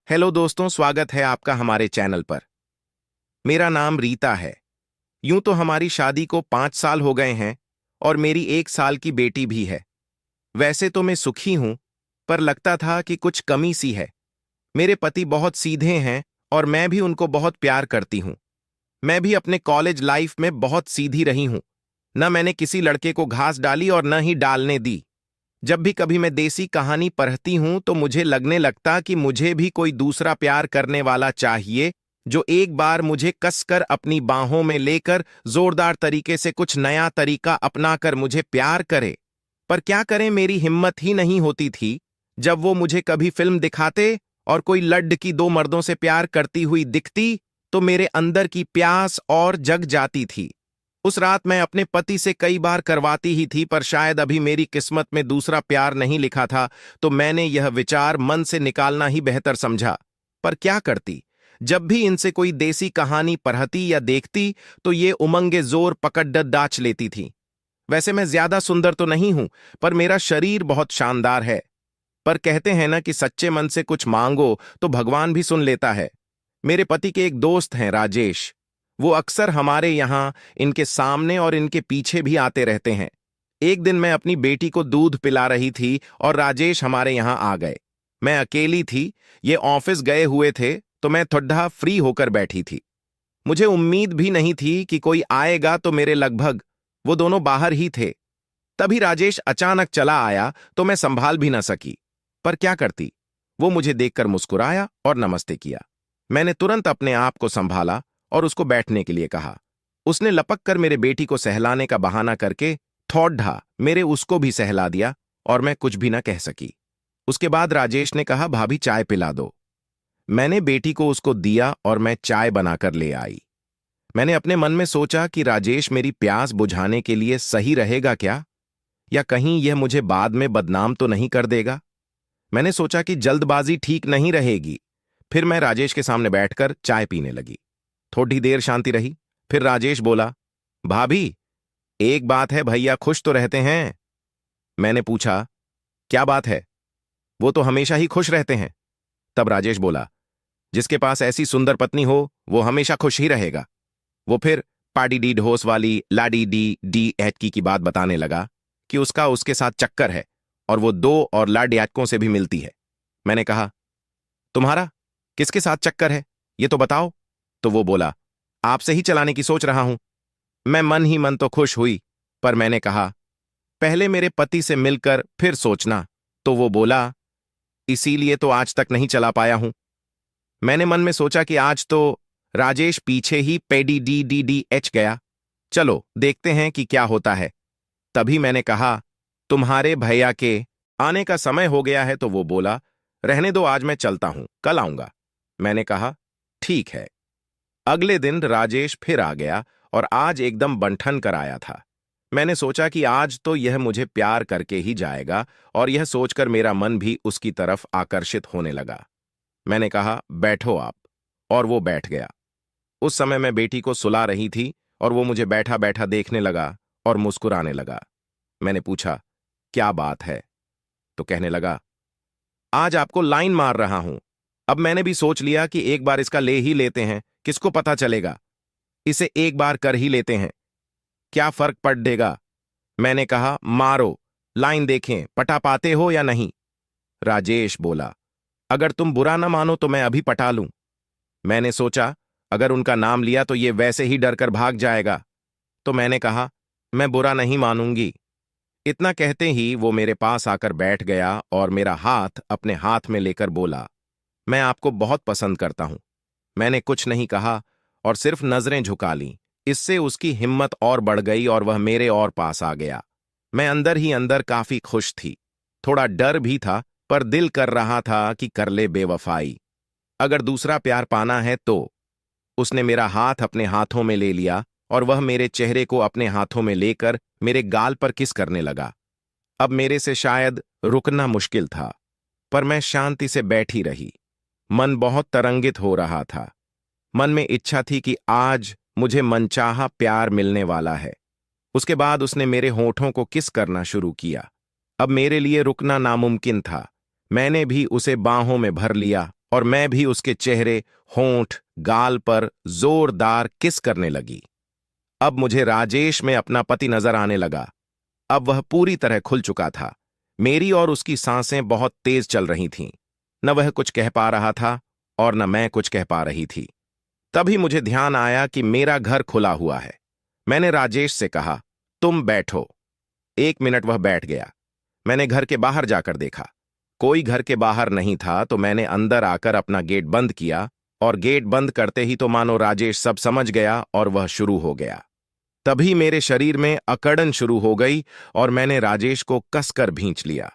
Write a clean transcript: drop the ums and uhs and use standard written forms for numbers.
Hello दोस्तों, स्वागत है आपका हमारे चैनल पर। मेरा नाम रीता है। यूं तो हमारी शादी को 5 साल हो गए हैं और मेरी 1 साल की बेटी भी है। वैसे तो मैं सुखी हूं, पर लगता था कि कुछ कमी सी है। मेरे पति बहुत सीधे हैं और मैं भी उनको बहुत प्यार करती हूं। मैं भी अपने कॉलेज लाइफ में बहुत सीधी रही हूं। न मैंने किसी लड़के को घास डाली और न ही डालने दी। जब भी कभी मैं देसी कहानी पढ़ती हूं तो मुझे लगने लगता कि मुझे भी कोई दूसरा प्यार करने वाला चाहिए, जो एक बार मुझे कसकर अपनी बाहों में लेकर जोरदार तरीके से कुछ नया तरीका अपनाकर मुझे प्यार करे। पर क्या करें, मेरी हिम्मत ही नहीं होती थी। जब वो मुझे कभी फिल्म दिखाते और कोई लड्ड की दो मर्दों से प्यार करती हुई दिखती तो मेरे अंदर की प्यास और जग जाती थी। उस रात मैं अपने पति से कई बार करवाती ही थी, पर शायद अभी मेरी किस्मत में दूसरा प्यार नहीं लिखा था, तो मैंने यह विचार मन से निकालना ही बेहतर समझा। पर क्या करती, जब भी इनसे कोई देसी कहानी पढ़ती या देखती तो ये उमंगे जोर पकड़ दाच लेती थी। वैसे मैं ज्यादा सुंदर तो नहीं हूं, पर मेरा शरीर बहुत शानदार है। पर कहते हैं ना कि सच्चे मन से कुछ मांगो तो भगवान भी सुन लेता है। मेरे पति के एक दोस्त हैं, राजेश। वो अक्सर हमारे यहाँ इनके सामने और इनके पीछे भी आते रहते हैं। एक दिन मैं अपनी बेटी को दूध पिला रही थी और राजेश हमारे यहाँ आ गए। मैं अकेली थी, ये ऑफिस गए हुए थे, तो मैं थोड़ा फ्री होकर बैठी थी। मुझे उम्मीद भी नहीं थी कि कोई आएगा, तो मेरे लगभग वो दोनों बाहर ही थे। तभी राजेश अचानक चला आया तो मैं संभाल भी न सकी। पर क्या करती, वो मुझे देखकर मुस्कुराया और नमस्ते किया। मैंने तुरंत अपने आप को संभाला और उसको बैठने के लिए कहा। उसने लपक कर मेरे बेटी को सहलाने का बहाना करके थोड़ा मेरे उसको भी सहला दिया और मैं कुछ भी न कह सकी। उसके बाद राजेश ने कहा, भाभी चाय पिला दो। मैंने बेटी को उसको दिया और मैं चाय बनाकर ले आई। मैंने अपने मन में सोचा कि राजेश मेरी प्यास बुझाने के लिए सही रहेगा क्या, या कहीं यह मुझे बाद में बदनाम तो नहीं कर देगा। मैंने सोचा कि जल्दबाजी ठीक नहीं रहेगी। फिर मैं राजेश के सामने बैठकर चाय पीने लगी। थोड़ी देर शांति रही, फिर राजेश बोला, भाभी एक बात है, भैया खुश तो रहते हैं। मैंने पूछा, क्या बात है? वो तो हमेशा ही खुश रहते हैं। तब राजेश बोला, जिसके पास ऐसी सुंदर पत्नी हो वो हमेशा खुश ही रहेगा। वो फिर पाडी डी ढोस वाली लाडी डी डी एचकी की बात बताने लगा कि उसका उसके साथ चक्कर है और वो दो और लाड्याचकों से भी मिलती है। मैंने कहा, तुम्हारा किसके साथ चक्कर है, ये तो बताओ। तो वो बोला, आपसे ही चलाने की सोच रहा हूं। मैं मन ही मन तो खुश हुई, पर मैंने कहा, पहले मेरे पति से मिलकर फिर सोचना। तो वो बोला, इसीलिए तो आज तक नहीं चला पाया हूं। मैंने मन में सोचा कि आज तो राजेश पीछे ही पेडी डी डी डी एच गया, चलो देखते हैं कि क्या होता है। तभी मैंने कहा, तुम्हारे भैया के आने का समय हो गया है। तो वो बोला, रहने दो, आज मैं चलता हूं, कल आऊंगा। मैंने कहा, ठीक है। अगले दिन राजेश फिर आ गया और आज एकदम बंठन कर आया था। मैंने सोचा कि आज तो यह मुझे प्यार करके ही जाएगा, और यह सोचकर मेरा मन भी उसकी तरफ आकर्षित होने लगा। मैंने कहा, बैठो आप, और वो बैठ गया। उस समय मैं बेटी को सुला रही थी और वो मुझे बैठा बैठा देखने लगा और मुस्कुराने लगा। मैंने पूछा, क्या बात है? तो कहने लगा, आज आपको लाइन मार रहा हूं। अब मैंने भी सोच लिया कि एक बार इसका ले ही लेते हैं, किसको पता चलेगा, इसे एक बार कर ही लेते हैं, क्या फर्क पड़ देगा। मैंने कहा, मारो, लाइन देखें पटा पाते हो या नहीं। राजेश बोला, अगर तुम बुरा ना मानो तो मैं अभी पटा लूं। मैंने सोचा, अगर उनका नाम लिया तो ये वैसे ही डर कर भाग जाएगा। तो मैंने कहा, मैं बुरा नहीं मानूंगी। इतना कहते ही वो मेरे पास आकर बैठ गया और मेरा हाथ अपने हाथ में लेकर बोला, मैं आपको बहुत पसंद करता हूं। मैंने कुछ नहीं कहा और सिर्फ नजरें झुका लीं। इससे उसकी हिम्मत और बढ़ गई और वह मेरे और पास आ गया। मैं अंदर ही अंदर काफी खुश थी। थोड़ा डर भी था, पर दिल कर रहा था कि कर ले बेवफाई। अगर दूसरा प्यार पाना है तो। उसने मेरा हाथ अपने हाथों में ले लिया और वह मेरे चेहरे को अपने हाथों में लेकर मेरे गाल पर किस करने लगा। अब मेरे से शायद रुकना मुश्किल था, पर मैं शांति से बैठी रही। मन बहुत तरंगित हो रहा था। मन में इच्छा थी कि आज मुझे मनचाहा प्यार मिलने वाला है। उसके बाद उसने मेरे होठों को किस करना शुरू किया। अब मेरे लिए रुकना नामुमकिन था। मैंने भी उसे बाहों में भर लिया और मैं भी उसके चेहरे, होंठ, गाल पर जोरदार किस करने लगी। अब मुझे राजेश में अपना पति नजर आने लगा। अब वह पूरी तरह खुल चुका था। मेरी और उसकी सांसें बहुत तेज चल रही थीं। न वह कुछ कह पा रहा था और न मैं कुछ कह पा रही थी। तभी मुझे ध्यान आया कि मेरा घर खुला हुआ है। मैंने राजेश से कहा, तुम बैठो। 1 मिनट वह बैठ गया। मैंने घर के बाहर जाकर देखा। कोई घर के बाहर नहीं था, तो मैंने अंदर आकर अपना गेट बंद किया, और गेट बंद करते ही तो मानो राजेश सब समझ गया और वह शुरू हो गया। तभी मेरे शरीर में अकड़न शुरू हो गई और मैंने राजेश को कसकर भींच लिया।